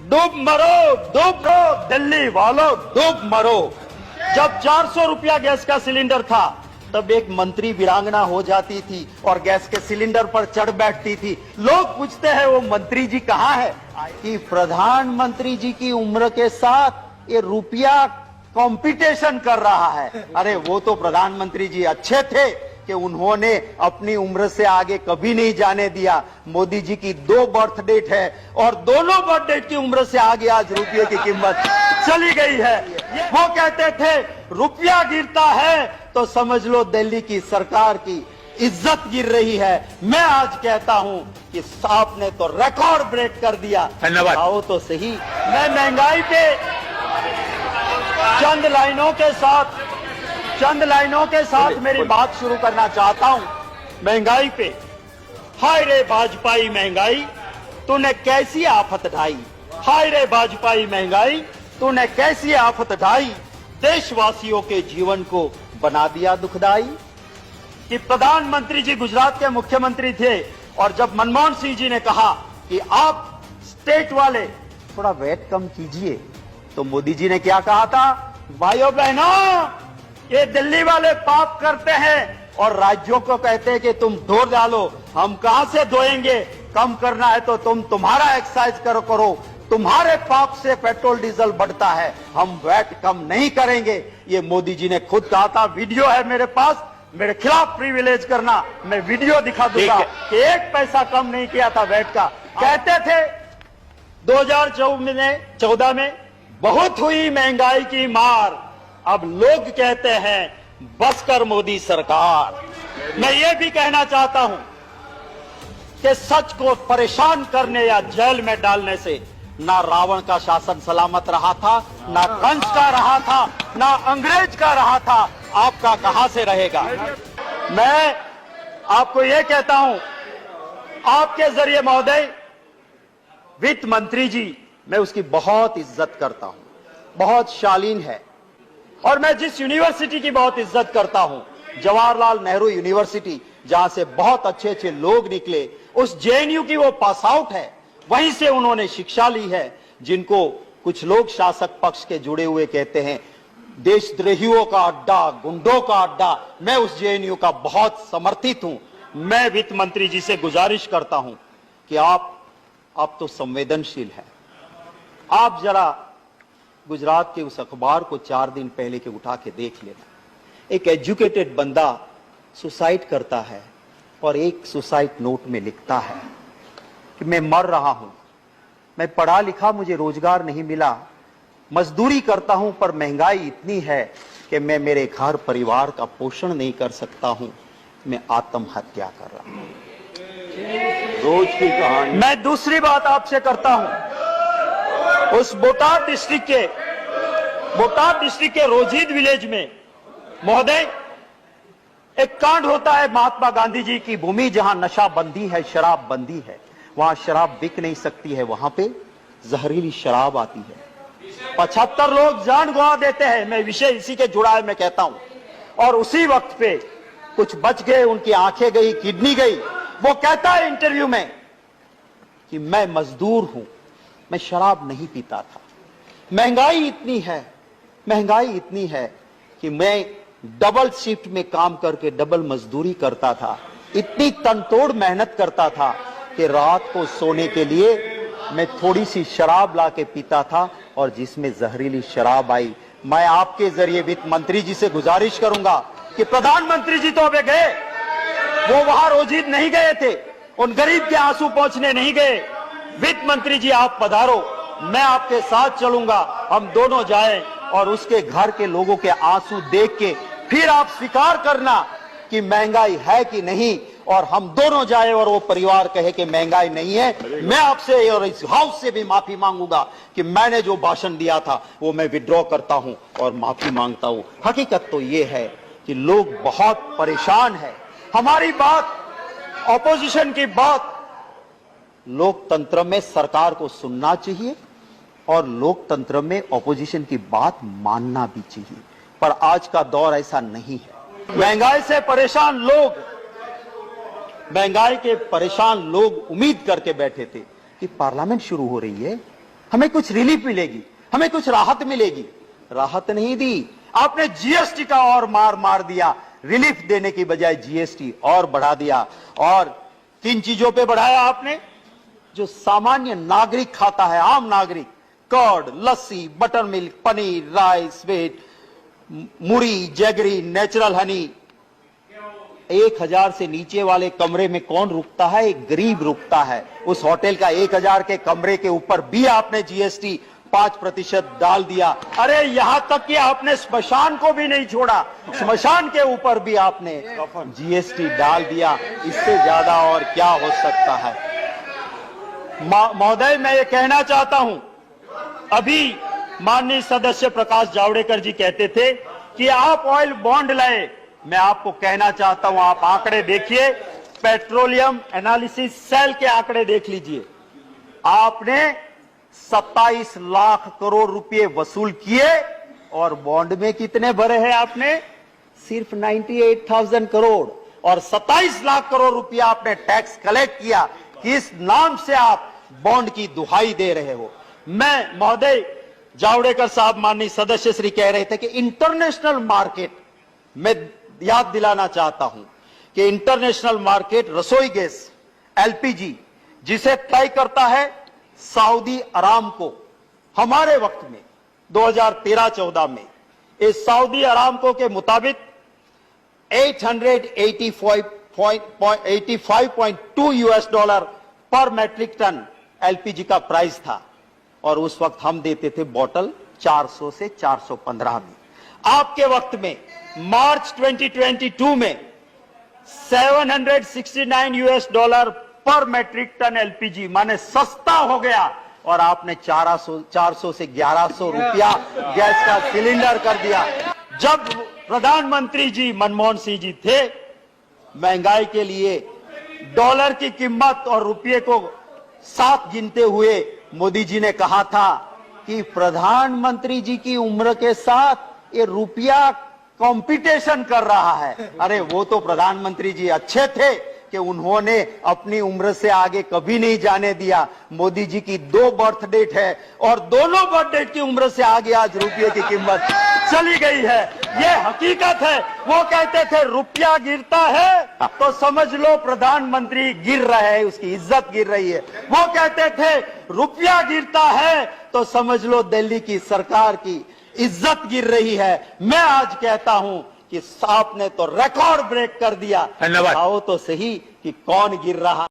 डूब मरो, डूब मरो दिल्ली वालों, डूब मरो। जब 400 रुपया गैस का सिलेंडर था तब एक मंत्री वीरांगना हो जाती थी और गैस के सिलेंडर पर चढ़ बैठती थी। लोग पूछते हैं वो मंत्री जी कहाँ है? कि प्रधानमंत्री जी की उम्र के साथ ये रुपया कंपटीशन कर रहा है। अरे वो तो प्रधानमंत्री जी अच्छे थे कि उन्होंने अपनी उम्र से आगे कभी नहीं जाने दिया। मोदी जी की 2 बर्थ डेट है और दोनों बर्थ डेट की उम्र से आगे आज रुपये की कीमत चली गई है। वो कहते थे रुपया गिरता है तो समझ लो दिल्ली की सरकार की इज्जत गिर रही है। मैं आज कहता हूं कि आपने तो रिकॉर्ड ब्रेक कर दिया। धन्यवाद। आओ तो सही। मैं महंगाई पे चंद लाइनों के साथ मेरी बात शुरू करना चाहता हूं। महंगाई पे, हाय रे भाजपाई महंगाई तूने कैसी आफत ढाई, हाय रे भाजपाई महंगाई तूने कैसी आफत ढाई, देशवासियों के जीवन को बना दिया दुखदाई। कि प्रधानमंत्री जी गुजरात के मुख्यमंत्री थे और जब मनमोहन सिंह जी ने कहा कि आप स्टेट वाले थोड़ा वेट कम कीजिए, तो मोदी जी ने क्या कहा था? भाइयों बहनों, ये दिल्ली वाले पाप करते हैं और राज्यों को कहते हैं कि तुम ढो डालो। हम कहां से धोएंगे? कम करना है तो तुम्हारा एक्सरसाइज करो। तुम्हारे पाप से पेट्रोल डीजल बढ़ता है, हम वैट कम नहीं करेंगे। ये मोदी जी ने खुद कहा था। वीडियो है मेरे पास, मेरे खिलाफ प्रिविलेज करना, मैं वीडियो दिखा दूंगा कि 1 पैसा कम नहीं किया था वैट का। कहते थे 2014 में बहुत हुई महंगाई की मार, अब लोग कहते हैं बस कर मोदी सरकार। मैं ये भी कहना चाहता हूं कि सच को परेशान करने या जेल में डालने से ना रावण का शासन सलामत रहा था, ना कंस का रहा था, ना अंग्रेज का रहा था। आपका कहां से रहेगा? मैं आपको यह कहता हूं, आपके जरिए महोदय, वित्त मंत्री जी, मैं उसकी बहुत इज्जत करता हूं, बहुत शालीन है। और मैं जिस यूनिवर्सिटी की बहुत इज्जत करता हूं, जवाहरलाल नेहरू यूनिवर्सिटी, जहां से बहुत अच्छे अच्छे लोग निकले, उस जेएनयू की वो पास आउट है, वहीं से उन्होंने शिक्षा ली है। जिनको कुछ लोग शासक पक्ष के जुड़े हुए कहते हैं देशद्रोहियों का अड्डा, गुंडों का अड्डा, मैं उस जेएनयू का बहुत समर्थित हूं। मैं वित्त मंत्री जी से गुजारिश करता हूं कि आप तो संवेदनशील हैं, आप जरा गुजरात के उस अखबार को 4 दिन पहले के उठा के देख लेना। एक एजुकेटेड बंदा सुसाइड करता है और एक सुसाइड नोट में लिखता है कि मैं मर रहा हूं, मैं पढ़ा लिखा, मुझे रोजगार नहीं मिला, मजदूरी करता हूं पर महंगाई इतनी है कि मैं मेरे घर परिवार का पोषण नहीं कर सकता हूं, मैं आत्महत्या कर रहा हूं। रोज की कहानी। मैं दूसरी बात आपसे करता हूं, उस बोटाद डिस्ट्रिक्ट के रोजीद विलेज में महोदय एक कांड होता है। महात्मा गांधी जी की भूमि, जहां नशा बंदी है, शराब बंदी है, वहां शराब बिक नहीं सकती है, वहां पे जहरीली शराब आती है। 75 लोग जान गंवा देते हैं। मैं विषय इसी के जुड़ा है, मैं कहता हूं। और उसी वक्त पे कुछ बच गए, उनकी आंखें गई, किडनी गई। वो कहता है इंटरव्यू में कि मैं मजदूर हूं, मैं शराब नहीं पीता था। महंगाई इतनी है कि मैं डबल शिफ्ट में काम करके डबल मजदूरी करता था, इतनी तनतोड़ मेहनत करता था कि रात को सोने के लिए मैं थोड़ी सी शराब ला के पीता था और जिसमें जहरीली शराब आई। मैं आपके जरिए वित्त मंत्री जी से गुजारिश करूंगा कि प्रधानमंत्री जी तो अबे गए, वो वहां रोजीद नहीं गए थे, उन गरीब के आंसू पहुंचने नहीं गए। वित्त मंत्री जी आप पधारो, मैं आपके साथ चलूंगा, हम दोनों जाएं और उसके घर के लोगों के आंसू देख के फिर आप स्वीकार करना कि महंगाई है कि नहीं, और हम दोनों जाए और वो परिवार कहे कि महंगाई नहीं है। मैं आपसे और इस हाउस से भी माफी मांगूंगा कि मैंने जो भाषण दिया था वो मैं विड्रॉ करता हूं और माफी मांगता हूं। हकीकत तो ये है कि लोग बहुत परेशान हैं। हमारी बात, ऑपोजिशन की बात, लोकतंत्र में सरकार को सुनना चाहिए और लोकतंत्र में ऑपोजिशन की बात मानना भी चाहिए, पर आज का दौर ऐसा नहीं है। महंगाई से परेशान लोग, महंगाई के परेशान लोग उम्मीद करके बैठे थे कि पार्लियामेंट शुरू हो रही है, हमें कुछ रिलीफ मिलेगी, हमें कुछ राहत मिलेगी। राहत नहीं दी, आपने जीएसटी का और मार दिया। रिलीफ देने की बजाय जीएसटी और बढ़ा दिया। और किन चीजों पे बढ़ाया आपने? जो सामान्य नागरिक खाता है, आम नागरिक, curd, lassi, butter milk, paneer, rice, wheat, muri, jaggery, natural honey. 1000 से नीचे वाले कमरे में कौन रुकता है? एक गरीब रुकता है। उस होटल का 1000 के कमरे के ऊपर भी आपने जीएसटी 5% डाल दिया। अरे यहां तक कि आपने स्मशान को भी नहीं छोड़ा, स्मशान के ऊपर भी आपने जीएसटी डाल दिया। इससे ज्यादा और क्या हो सकता है? महोदय, मैं ये कहना चाहता हूं, अभी माननीय सदस्य प्रकाश जावड़ेकर जी कहते थे कि आप ऑयल बॉन्ड लाए। मैं आपको कहना चाहता हूं, आप आंकड़े देखिए, पेट्रोलियम एनालिसिस सेल के आंकड़े देख लीजिए। आपने 27 लाख करोड़ रुपए वसूल किए और बॉन्ड में कितने भरे हैं आपने? सिर्फ 98,000 करोड़। और 27 लाख करोड़ रुपया आपने टैक्स कलेक्ट किया। किस नाम से आप बॉन्ड की दुहाई दे रहे हो? मैं महोदय जावड़ेकर साहब, माननीय सदस्य श्री कह रहे थे कि इंटरनेशनल मार्केट, मैं याद दिलाना चाहता हूं कि इंटरनेशनल मार्केट रसोई गैस एलपीजी जिसे तय करता है सऊदी अरामको, हमारे वक्त में 2013-14 में इस सऊदी अरामको के मुताबिक 885.2 यूएस डॉलर पर मैट्रिक टन एलपीजी का प्राइस था। और उस वक्त हम देते थे बॉटल 400 से 415 में। आपके वक्त में मार्च 2022 में 769 यूएस डॉलर पर मैट्रिक टन एलपीजी, माने सस्ता हो गया। और आपने 400 से 1100 रुपया गैस का सिलेंडर कर दिया। जब प्रधानमंत्री जी मनमोहन सिंह जी थे, महंगाई के लिए डॉलर की कीमत और रुपये को साथ गिनते हुए मोदी जी ने कहा था कि प्रधानमंत्री जी की उम्र के साथ ये रुपया कंपटीशन कर रहा है। अरे वो तो प्रधानमंत्री जी अच्छे थे कि उन्होंने अपनी उम्र से आगे कभी नहीं जाने दिया। मोदी जी की 2 बर्थ डेट है और दोनों बर्थ डेट की उम्र से आगे आज रुपये की कीमत चली गई है। ये हकीकत है। वो कहते थे रुपया गिरता है तो समझ लो प्रधानमंत्री गिर रहे हैं, उसकी इज्जत गिर रही है। वो कहते थे रुपया गिरता है तो समझ लो दिल्ली की सरकार की इज्जत गिर रही है। मैं आज कहता हूं कि आपने तो रिकॉर्ड ब्रेक कर दिया। धन्यवाद। आओ तो सही कि कौन गिर रहा